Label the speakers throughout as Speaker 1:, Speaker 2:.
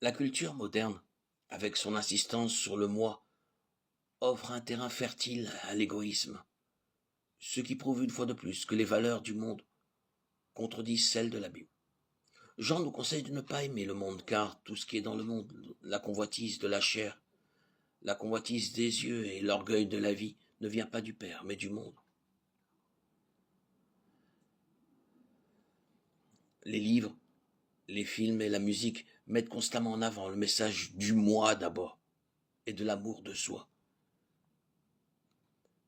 Speaker 1: La culture moderne, avec son insistance sur le moi, offre un terrain fertile à l'égoïsme, ce qui prouve une fois de plus que les valeurs du monde contredisent celles de la Bible. Jean nous conseille de ne pas aimer le monde, car tout ce qui est dans le monde, la convoitise de la chair, la convoitise des yeux et l'orgueil de la vie, ne vient pas du Père, mais du monde. Les livres, les films et la musique mettent constamment en avant le message du moi d'abord et de l'amour de soi.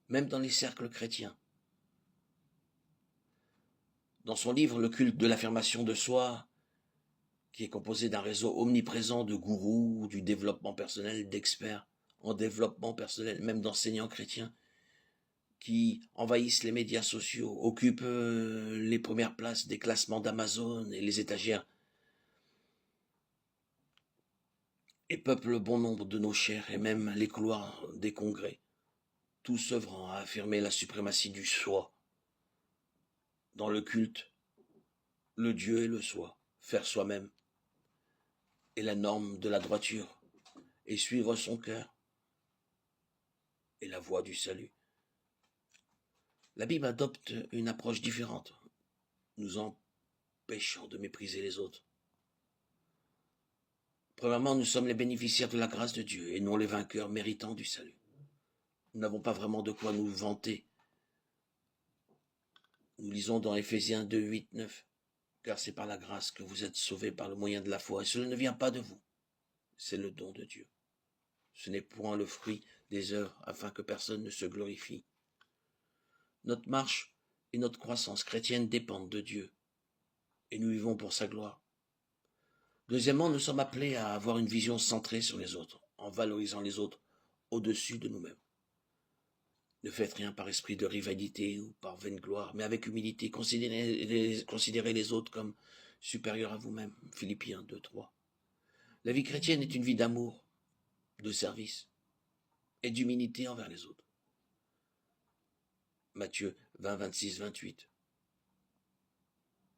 Speaker 1: Même dans les cercles chrétiens. Dans son livre Le culte de l'affirmation de soi, qui est composé d'un réseau omniprésent de gourous, du développement personnel, d'experts en développement personnel, même d'enseignants chrétiens, qui envahissent les médias sociaux, occupent les premières places des classements d'Amazon et les étagères, et peuplent bon nombre de nos chairs et même les couloirs des congrès, tous œuvrant à affirmer la suprématie du soi. Dans le culte, le Dieu et le soi, faire soi-même, est la norme de la droiture, et suivre son cœur est la voie du salut. La Bible adopte une approche différente, nous empêchant de mépriser les autres. Premièrement, nous sommes les bénéficiaires de la grâce de Dieu et non les vainqueurs méritants du salut. Nous n'avons pas vraiment de quoi nous vanter. Nous lisons dans Éphésiens 2, 8, 9, car c'est par la grâce que vous êtes sauvés par le moyen de la foi, et cela ne vient pas de vous, c'est le don de Dieu. Ce n'est point le fruit des œuvres, afin que personne ne se glorifie. Notre marche et notre croissance chrétienne dépendent de Dieu, et nous vivons pour sa gloire. Deuxièmement, nous sommes appelés à avoir une vision centrée sur les autres, en valorisant les autres au-dessus de nous-mêmes. Ne faites rien par esprit de rivalité ou par vaine gloire, mais avec humilité, considérez les autres comme supérieurs à vous-même. Philippiens 2, 3. La vie chrétienne est une vie d'amour, de service et d'humilité envers les autres. Matthieu 20, 26, 28.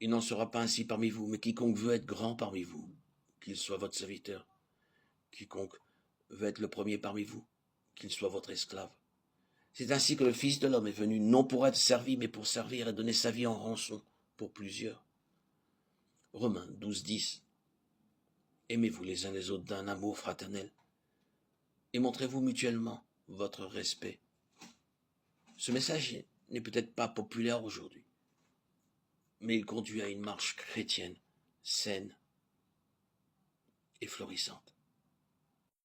Speaker 1: Il n'en sera pas ainsi parmi vous, mais quiconque veut être grand parmi vous, qu'il soit votre serviteur. Quiconque veut être le premier parmi vous, qu'il soit votre esclave. C'est ainsi que le Fils de l'homme est venu, non pour être servi, mais pour servir et donner sa vie en rançon pour plusieurs. Romains 12, 10. Aimez-vous les uns les autres d'un amour fraternel et montrez-vous mutuellement votre respect. Ce message n'est peut-être pas populaire aujourd'hui, mais il conduit à une marche chrétienne saine et florissante.